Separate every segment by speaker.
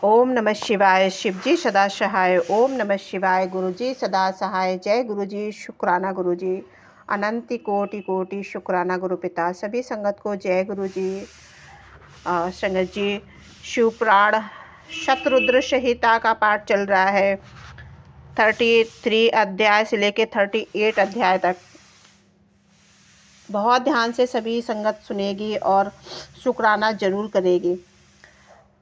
Speaker 1: ओम नमः शिवाय। शिवजी सदा सहाय। ओम नमः शिवाय। गुरुजी सदा सहाय। जय गुरुजी। शुक्राना गुरुजी। अनंत कोटि कोटि शुक्राना गुरु पिता। सभी संगत को जय गुरुजी। संगत जी, शिवपुराण शतरुद्र संहिता का पाठ चल रहा है। 33 अध्याय से लेके 38 अध्याय तक। बहुत ध्यान से सभी संगत सुनेगी और शुक्राना जरूर करेगी।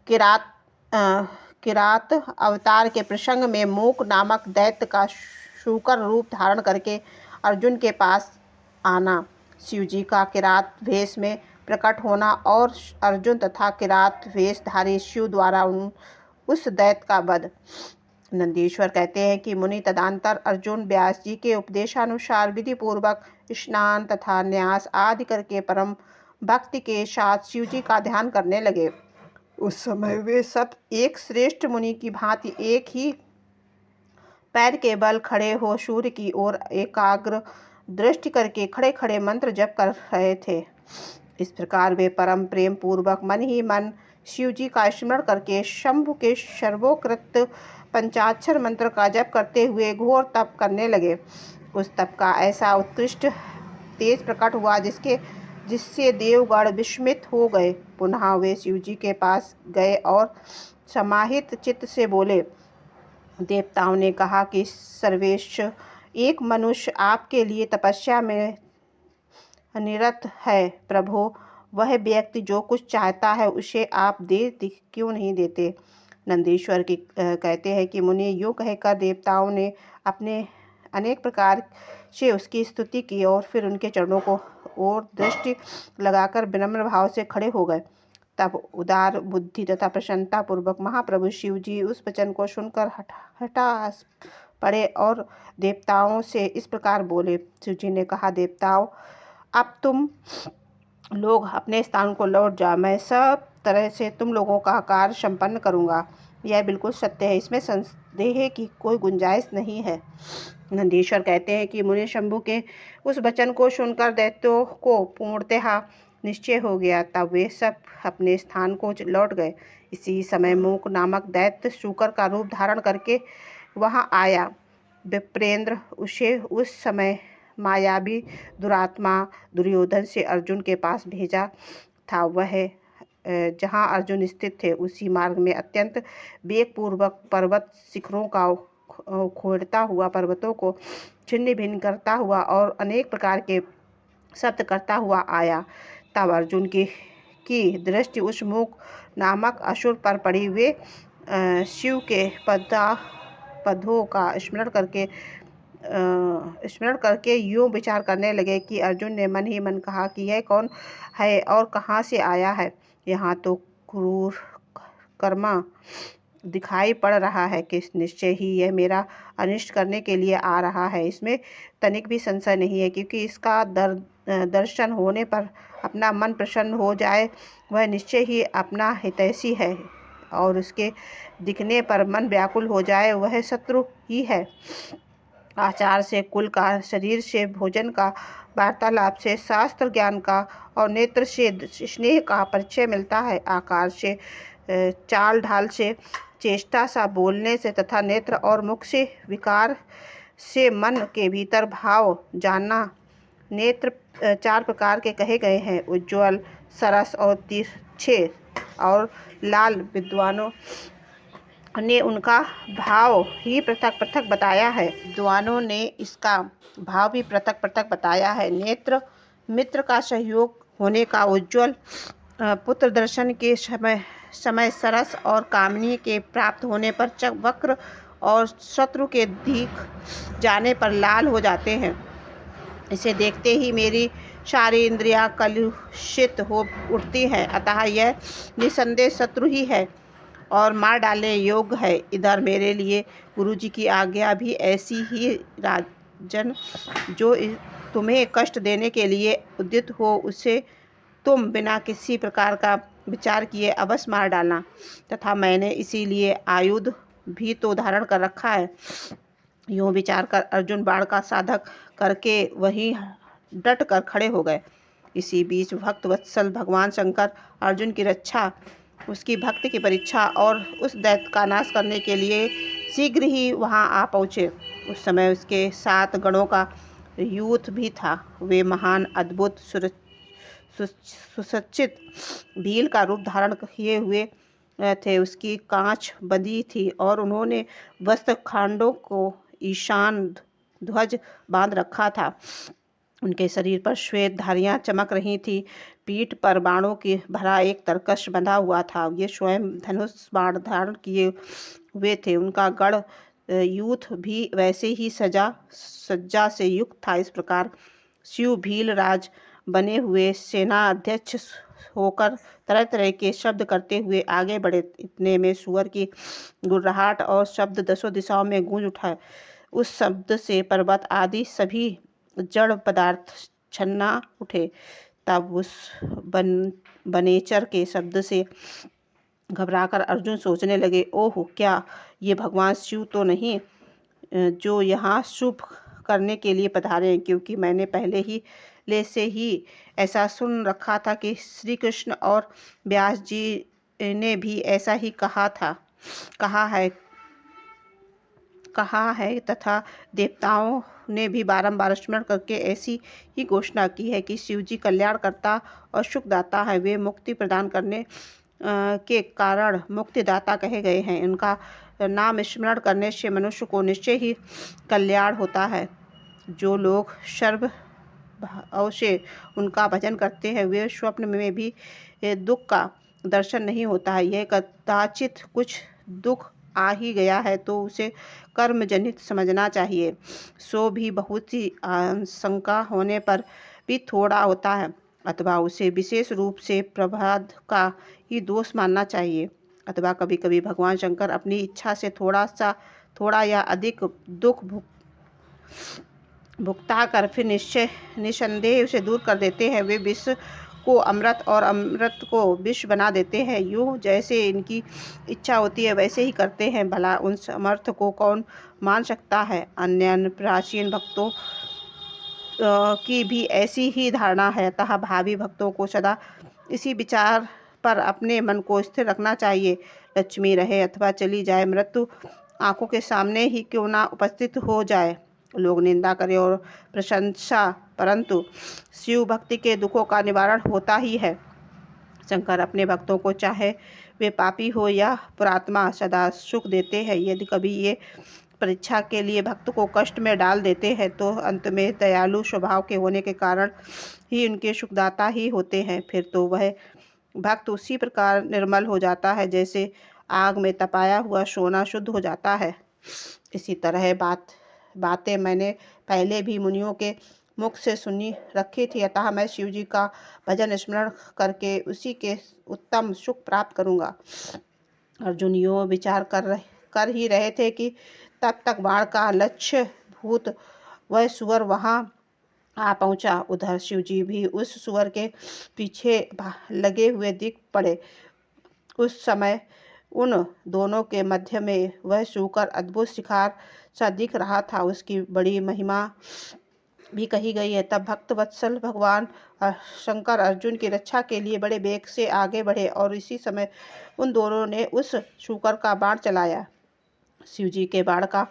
Speaker 1: किरात अवतार के प्रसंग में मूक नामक दैत्य का शूकर रूप धारण करके अर्जुन के पास आना, शिवजी का किरात वेश में प्रकट होना और अर्जुन तथा किरात वेशधारी शिव द्वारा उस दैत्य का वध। नंदीश्वर कहते हैं कि मुनि तदंतर अर्जुन व्यास जी के उपदेशानुसार विधि पूर्वक स्नान तथा न्यास आदि करके परम भक्ति के साथ शिवजी का ध्यान करने लगे। उस समय वे सब एक श्रेष्ठ मुनि की भांति एक ही पैर के बल खड़े हो सूर्य की ओर एकाग्र दृष्टि करके खड़े खड़े मंत्र जप कर रहे थे। इस प्रकार वे परम प्रेम पूर्वक मन ही मन शिव जी का स्मरण करके शंभु के सर्वोकृत पंचाक्षर मंत्र का जप करते हुए घोर तप करने लगे। उस तप का ऐसा उत्कृष्ट तेज प्रकट हुआ जिससे देवगण विस्मित हो गए। पुनः वे शिवजी के पास गए और समाहित चित्त से बोले। देवताओं ने कहा कि सर्वेश्वर, एक मनुष्य आपके लिए तपस्या में निरत है। प्रभु, वह व्यक्ति जो कुछ चाहता है उसे आप क्यों नहीं देते? नंदीश्वर की कहते हैं कि मुनि यूँ कहकर देवताओं ने अपने अनेक प्रकार से उसकी स्तुति की और फिर उनके चरणों को और दृष्टि लगाकर विनम्र भाव से खड़े हो गए। तब उदार बुद्धि तथा प्रसन्नता पूर्वक महाप्रभु शिव जी उस वचन को सुनकर हटा पड़े और देवताओं से इस प्रकार बोले। शिव जी ने कहा, देवताओं, अब तुम लोग अपने स्थान को लौट जाओ। मैं सब तरह से तुम लोगों का कार्य संपन्न करूंगा। यह बिल्कुल सत्य है, इसमें संदेह की कोई गुंजाइश नहीं है। नंदीश्वर कहते हैं कि मुनि शंभु के उस वचन को सुनकर दैत्यों को पूर्णतः निश्चय हो गया। तब वे सब अपने स्थान को लौट गए। इसी समय मूक नामक दैत्य शूकर का रूप धारण करके वहां आया। विप्रेंद्र उसे उस समय मायावी दुरात्मा दुर्योधन से अर्जुन के पास भेजा था। वह जहाँ अर्जुन स्थित थे उसी मार्ग में अत्यंत वेगपूर्वक पर्वत शिखरों का खोदता हुआ, पर्वतों को छिन्न भिन्न करता हुआ और अनेक प्रकार के शब्द करता हुआ आया। तब अर्जुन की दृष्टि उस मूक नामक असुर पर पड़ी। वे शिव के पदों का स्मरण करके यूँ विचार करने लगे कि अर्जुन ने मन ही मन कहा कि यह कौन है और कहाँ से आया है। यहाँ तो क्रूर कर्मा दिखाई पड़ रहा है कि निश्चय ही यह मेरा अनिष्ट करने के लिए आ रहा है। इसमें तनिक भी संशय नहीं है, क्योंकि इसका दर्शन होने पर अपना मन प्रसन्न हो जाए वह निश्चय ही अपना हितैषी है, और उसके दिखने पर मन व्याकुल हो जाए वह शत्रु ही है। आचार से कुल का, शरीर से भोजन का, वार्तालाप से शास्त्र ज्ञान का और नेत्र से स्नेह का परिचय मिलता है। आकार से, चाल ढाल से, चेष्टा सा, बोलने से तथा नेत्र और मुख से विकार से मन के भीतर भाव जानना। नेत्र 4 प्रकार के कहे गए हैं, उज्ज्वल, सरस और तिरछे और लाल। विद्वानों ने उनका भाव ही पृथक पृथक बताया है। विद्वानों ने इसका भाव भी पृथक पृथक बताया है। नेत्र मित्र का सहयोग होने का, उज्ज्वल पुत्र दर्शन के समय सरस और कामनी के प्राप्त होने पर वक्र और शत्रु के दिख जाने पर लाल हो जाते हैं। इसे देखते ही मेरी सारी इंद्रियां कलुषित हो उठती हैं, अतः यह निसंदेह शत्रु ही है और मार डालने योग्य है। इधर मेरे लिए गुरु जी की आज्ञा भी ऐसी ही, राजन, जो तुम्हें कष्ट देने के लिए उद्यत हो उसे तुम बिना किसी प्रकार का विचार किए अवश्य मार डालना, तथा मैंने इसीलिए आयुध भी तो धारण कर रखा है। यूँ विचार कर अर्जुन बाण का साधक करके वहीं डट कर खड़े हो गए। इसी बीच भक्त वत्सल भगवान शंकर अर्जुन की रक्षा उसकी भक्ति की परीक्षा और उस दैत्य का नाश करने के लिए शीघ्र ही वहां आ पहुंचे। उस समय उसके 7 गणों का यूथ भी था। वे महान, अद्भुत, सुसज्जित भील का रूप धारण किए हुए थे। उसकी कांच बंधी थी और उन्होंने वस्त्र खंडों को ईशान ध्वज बांध रखा था। उनके शरीर पर श्वेत धारियां चमक रही थी। पीठ पर बाणों की भरा एक तरकश बंधा हुआ था। ये स्वयं धनुष बाण धारण किए हुए थे। उनका गढ़ यूथ भी वैसे ही सज्जा से युक्त था। इस प्रकार शिव भील राज बने हुए सेना अध्यक्ष होकर तरह तरह के शब्द करते हुए आगे बढ़े। इतने में सुअर की गुर्राहट और शब्द 10 दिशाओं में गूंज उठा। उस शब्द से पर्वत आदि सभी जड़ पदार्थ छन्ना उठे। तब उस बनेचर के शब्द से घबराकर अर्जुन सोचने लगे, ओह, क्या ये भगवान शिव तो नहीं जो यहाँ शुभ करने के लिए पधारे हैं? क्योंकि मैंने पहले से ही ऐसा सुन रखा था कि श्री कृष्ण और व्यास जी ने भी ऐसा ही कहा है तथा देवताओं ने भी बारंबार स्मरण करके ऐसी ही घोषणा की है कि शिव जी कल्याणकर्ता और सुखदाता है। वे मुक्ति प्रदान करने के कारण मुक्तिदाता कहे गए हैं। उनका नाम स्मरण करने से मनुष्य को निश्चय ही कल्याण होता है। जो लोग सर्व भाव से उनका भजन करते हैं, वे स्वप्न में भी दुख का दर्शन नहीं होता है। यह कदाचित कुछ दुख आ ही गया है तो उसे कर्म जनित समझना चाहिए। सो भी बहुत सी आशंका होने पर भी थोड़ा होता है, अथवा उसे विशेष रूप से प्रभाद का ही दोष मानना चाहिए। अथवा कभी कभी भगवान शंकर अपनी इच्छा से थोड़ा या अधिक दुख भुगता कर फिर निसंदेह उसे दूर कर देते हैं। वे विष को अमृत और अमृत को विष बना देते हैं। यूं जैसे इनकी इच्छा होती है वैसे ही करते हैं। भला उन समर्थ को कौन मान सकता है? अन्य प्राचीन भक्तों की भी ऐसी ही धारणा है। अतः भावी भक्तों को सदा इसी विचार पर अपने मन को स्थिर रखना चाहिए। लक्ष्मी रहे अथवा चली जाए, मृत्यु आंखों के सामने ही क्यों ना उपस्थित हो जाए, लोग निंदा करें और प्रशंसा, परंतु शिव भक्ति के दुखों का निवारण होता ही है। शंकर अपने भक्तों को, चाहे वे पापी हो या पुरात्मा, सदा सुख देते हैं। यदि कभी ये परीक्षा के लिए भक्त को कष्ट में डाल देते हैं तो अंत में दयालु स्वभाव के होने के कारण ही उनके सुखदाता ही होते हैं। फिर तो वह भक्त उसी प्रकार निर्मल हो जाता है जैसे आग में तपाया हुआ सोना शुद्ध हो जाता है। इसी तरह बातें मैंने पहले भी मुनियों के मुख से सुनी रखी थी। अतः मैं शिव जी का भजन स्मरण करके उसी के उत्तम सुख प्राप्त करूंगा। अर्जुन यो विचार कर ही रहे थे कि तब तक बाण का लक्ष्य भूत वह सुअर वहां आ पहुंचा। उधर शिव जी भी उस सुअर के पीछे लगे हुए दिख पड़े। उस समय उन दोनों के मध्य में वह सूकर अद्भुत शिकार सा दिख रहा था। उसकी बड़ी महिमा भी कही गई है। तब भक्त वत्सल भगवान शंकर अर्जुन की रक्षा के लिए बड़े वेग से आगे बढ़े और इसी समय उन दोनों ने उस सूकर का बाण चलाया। शिव जी के बाण का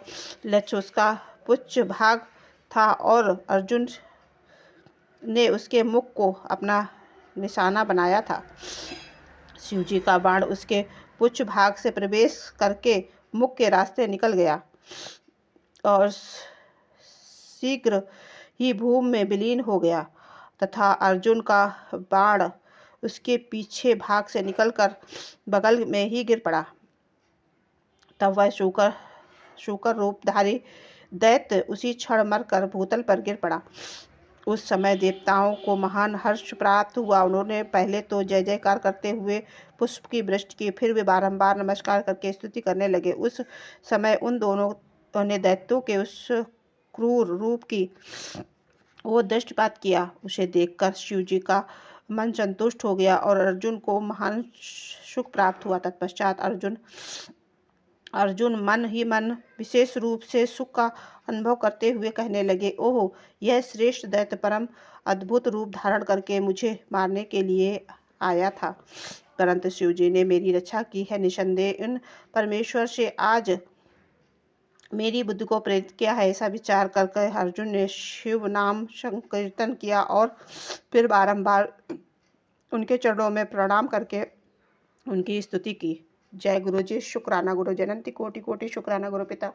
Speaker 1: लक्ष्य उसका पुच्छ भाग था और अर्जुन ने उसके मुख को अपना निशाना बनाया था। शिव जी का बाण उसके पुच्छ भाग से प्रवेश करके मुख के रास्ते निकल गया और शीघ्र ही भूमि में विलीन हो गया तथा अर्जुन का बाण उसके पीछे भाग से निकलकर बगल में ही गिर पड़ा। तब वह शूकर रूपधारी दैत्य उसी क्षण मरकर भूतल पर गिर पड़ा। उस समय देवताओं को महान हर्ष प्राप्त हुआ। उन्होंने पहले तो जय जयकार करते हुए पुष्प की वृष्टि की, फिर वे बारंबार नमस्कार करके स्तुति करने लगे। उस समय उन दोनों ने दैत्यों के उस क्रूर रूप की वो दृष्टिपात किया। उसे देखकर शिव जी का मन संतुष्ट हो गया और अर्जुन को महान सुख प्राप्त हुआ। तत्पश्चात अर्जुन मन ही मन विशेष रूप से सुख का अनुभव करते हुए कहने लगे, ओह, यह श्रेष्ठ दैत्य परम अद्भुत रूप धारण करके मुझे मारने के लिए आया था। परंतु शिव जी ने मेरी रक्षा की है। निसंदेह उन परमेश्वर से आज मेरी बुद्धि को प्रेरित किया है। ऐसा विचार करके अर्जुन ने शिव नाम संकीर्तन किया और फिर बारंबार उनके चरणों में प्रणाम करके उनकी स्तुति की। जय गुरु जी। शुक्राना गुरु। जनंती कोटि कोटि शुक्राना गुरु पिता।